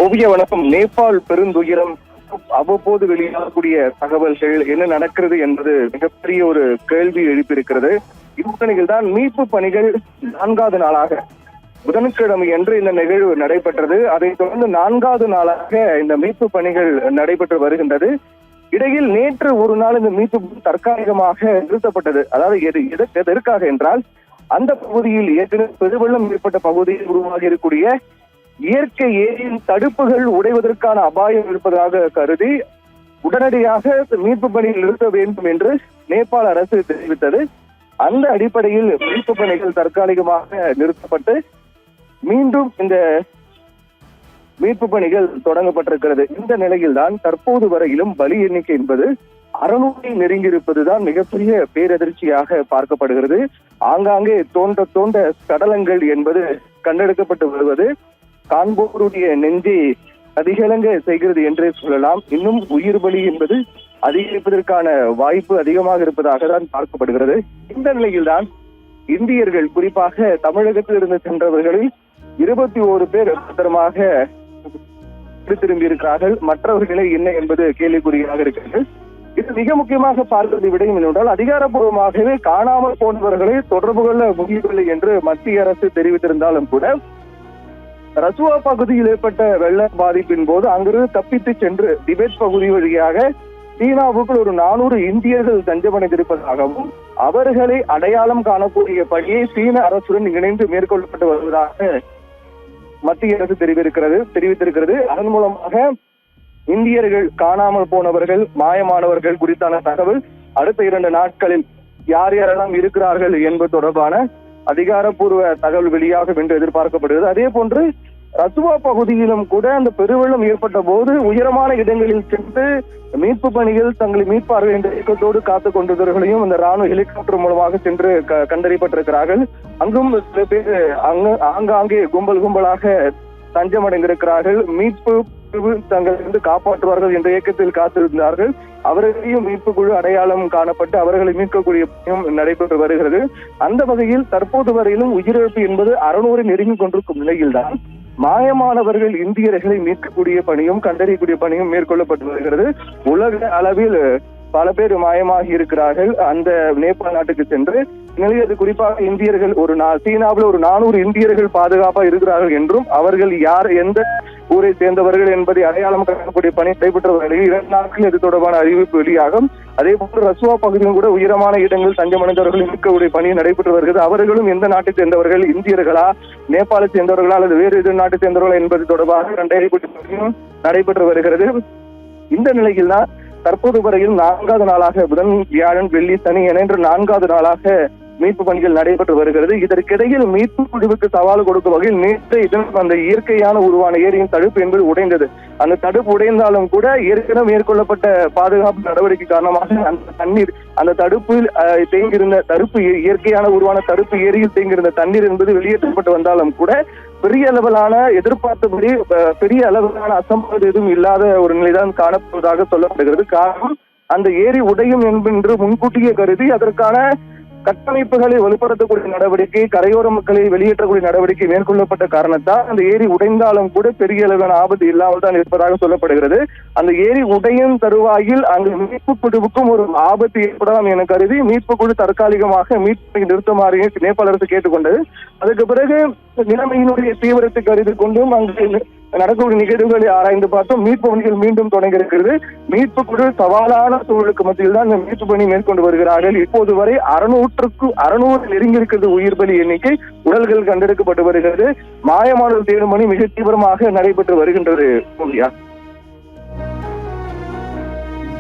ஓவிய வணக்கம். நேபாள் பெருந்துயரம் அவ்வப்போது வெளியாகக்கூடிய தகவல்கள் என்ன நடக்கிறது என்பது மிகப்பெரிய ஒரு கேள்வி எழுப்பியிருக்கிறது. இந்நிலையில் தான் மீட்பு பணிகள் 4வது நாளாக புதன்கிழமை என்று இந்த நிகழ்வு நடைபெற்றது. அதைத் தொடர்ந்து 4வது நாளாக இந்த மீட்பு பணிகள் நடைபெற்று வருகின்றது. இடையில் நேற்று ஒரு நாள் இந்த மீட்பு தற்காலிகமாக நிறுத்தப்பட்டது. அதாவது எதற்காக என்றால், அந்த பகுதியில் ஏற்கனவே பெருவெள்ளம் ஏற்பட்ட பகுதியில் உருவாகி இருக்கக்கூடிய இயற்கை ஏரியின் தடுப்புகள் உடைவதற்கான அபாயம் இருப்பதாக கருதி உடனடியாக மீட்பு பணியில் நிறுத்த வேண்டும் என்று நேபாள அரசு தெரிவித்தது. அந்த அடிப்படையில் மீட்பு பணிகள் தற்காலிகமாக நிறுத்தப்பட்டு மீண்டும் இந்த மீட்பு பணிகள் தொடங்கப்பட்டிருக்கிறது. இந்த நிலையில் தான் தற்போது வரையிலும் பலி எண்ணிக்கை என்பது 600 நெருங்கியிருப்பதுதான் மிகப்பெரிய பேரதிர்ச்சியாக பார்க்கப்படுகிறது. ஆங்காங்கே தோண்ட சடலங்கள் என்பது கண்டெடுக்கப்பட்டு வருவது காண்போருடைய நெஞ்சை அதிகளங்க செய்கிறது என்றே சொல்லலாம். இன்னும் உயிர் பலி என்பது அதிகரிப்பதற்கான வாய்ப்பு அதிகமாக இருப்பதாக தான் பார்க்கப்படுகிறது. இந்த நிலையில்தான் இந்தியர்கள், குறிப்பாக தமிழகத்தில் இருந்து சென்றவர்களில் 21 பேர் பத்திரமாக திரும்பி இருக்கிறார்கள். மற்றவர்களே என்ன என்பது கேள்விக்குறியாக இருக்கிறது. இது மிக முக்கியமாக பார்ப்பது விடயம் என்னவென்றால், அதிகாரப்பூர்வமாகவே காணாமல் போனவர்களை தொடர்பு கொள்ள முடியவில்லை என்று மத்திய அரசு தெரிவித்திருந்தாலும் கூட, ரசுவா பகுதியில் ஏற்பட்ட வெள்ள பாதிப்பின் போது அங்கிருந்து தப்பித்து சென்று திபெத் பகுதி வழியாக சீனாவுக்குள் ஒரு 400 இந்தியர்கள் தஞ்சமடைந்திருப்பதாகவும் அவர்களை அடையாளம் காணக்கூடிய பணியை சீன அரசுடன் இணைந்து மேற்கொள்ளப்பட்டு வருவதாக மத்திய அரசு தெரிவித்திருக்கிறது. அதன் மூலமாக இந்தியர்கள் காணாமல் போனவர்கள், மாயமானவர்கள் குறித்தான தகவல் அடுத்த 2 நாட்களில் யார் யாரெல்லாம் இருக்கிறார்கள் என்பது தொடர்பான அதிகாரப்பூர்வ தகவல் வெளியாகும் என்று எதிர்பார்க்கப்படுகிறது. அதே போன்று ரசுவா பகுதியிலும் கூட அந்த பெருவெள்ளம் ஏற்பட்ட போது உயரமான இடங்களில் சென்று மீட்பு பணிகள் தங்களை மீட்பார்கள் என்ற இயக்கத்தோடு காத்துக் கொண்டவர்களையும் அந்த ராணுவ ஹெலிகாப்டர் மூலமாக சென்று கண்டறியப்பட்டிருக்கிறார்கள். அங்கும் சில பேர் ஆங்காங்கே கும்பலாக தஞ்சமடைந்திருக்கிறார்கள். மீட்பு தங்களிலிருந்து காப்பாற்றுவார்கள் என்ற இயக்கத்தில் காத்திருந்தார்கள். அவர்களையும் மீட்பு குழு அடையாளம் காணப்பட்டு அவர்களை மீட்கக்கூடிய பணியும் நடைபெற்று வருகிறது. அந்த வகையில் தற்போது வரையிலும் உயிரிழப்பு என்பது 600 நெருங்கிக் கொண்டிருக்கும் நிலையில்தான் மாயமானவர்கள் இந்தியர்களை மீட்கக்கூடிய பணியும் கண்டறியக்கூடிய பணியும் மேற்கொள்ளப்பட்டு வருகிறது. உலக அளவில் பல பேர் மாயமாகி இருக்கிறார்கள் அந்த நேபாள் நாட்டுக்கு சென்று. நிலையில் குறிப்பாக இந்தியர்கள் சீனாவில் ஒரு 400 இந்தியர்கள் பாதுகாப்பாக இருக்கிறார்கள் என்றும் அவர்கள் யார், எந்த ஊரை சேர்ந்தவர்கள் என்பதை அடையாளம் காணக்கூடிய பணி நடைபெற்ற வரையில் 2 நாட்கள் இது தொடர்பான அறிவிப்பு வெளியாகும். அதே போன்று ரசுவா பகுதியில் கூட உயரமான இடங்கள் தஞ்சமடைந்தவர்கள் மீட்கக்கூடிய பணி நடைபெற்று வருகிறது. அவர்களும் எந்த நாட்டை சேர்ந்தவர்கள், இந்தியர்களா, நேபாளை சேர்ந்தவர்களா அல்லது வேறு எது நாட்டை சேர்ந்தவர்களா என்பது தொடர்பாக கண்டறியக்கூடிய பணியும் நடைபெற்று வருகிறது. இந்த நிலையில் தான் தற்போது வரையில் 4வது நாளாக புதன், வியாழன், வெள்ளி, சனி என 4வது நாளாக மீட்பு பணிகள் நடைபெற்று வருகிறது. இதற்கிடையில் மீட்பு குழுவுக்கு சவால் கொடுக்கும் வகையில் நேற்றைய தினம் அந்த இயற்கையான உருவான ஏரியின் தடுப்பு என்பது உடைந்தது. அந்த தடுப்பு உடைந்தாலும் கூட ஏற்கனவே மேற்கொள்ளப்பட்ட பாதுகாப்பு நடவடிக்கை காரணமாக அந்த தண்ணீர், அந்த தடுப்பில் தேங்கியிருந்த இயற்கையான உருவான தடுப்பு ஏரியில் தேங்கியிருந்த தண்ணீர் என்பது வெளியேற்றப்பட்டு வந்தாலும் கூட பெரிய அளவிலான எதிர்பார்த்தபடி பெரிய அளவிலான அசம்பாவிதம் எதுவும் இல்லாத ஒரு நிலைதான் காணப்படுவதாக சொல்லப்படுகிறது. காரணம், அந்த ஏரி உடையும் என்று முன்கூட்டியே கருதி அதற்கான கட்டமைப்புகளை வலுப்படுத்தக்கூடிய நடவடிக்கை, கரையோர மக்களை வெளியேற்றக்கூடிய நடவடிக்கை மேற்கொள்ளப்பட்ட காரணத்தால் அந்த ஏரி உடைந்தாலும் கூட பெரிய அளவிலான ஆபத்து இல்லாமல் தான் இருப்பதாக சொல்லப்படுகிறது. அந்த ஏரி உடையும் தருவாயில் அங்கு மீட்பு குழுவுக்கும் ஒரு ஆபத்து ஏற்படலாம் என கருதி மீட்பு குழு தற்காலிகமாக மீட்பை நிறுத்துமாறு நேபாள அரசு கேட்டுக்கொண்டது. அதுக்கு பிறகு நிலைமையினுடைய தீவிரத்தை கருதி கொண்டும் அங்கு நடக்கக்கூடிய நிகழ்வுகளை ஆராய்ந்து பார்த்தோம். மீட்பு பணிகள் மீண்டும் தொடங்கி இருக்கிறது. மீட்பு குழு சவாலான சூழலுக்கு மத்தியில் தான் இந்த மீட்பு பணி மேற்கொண்டு வருகிறார்கள். இப்போது வரை 600 நெருங்கி இருக்கிறது உயிர் பலி எண்ணிக்கை. உடல்கள் கண்டெடுக்கப்பட்டு வருகிறது. மாயமானவர் தேடும் பணி மிக தீவிரமாக நடைபெற்று வருகின்றது.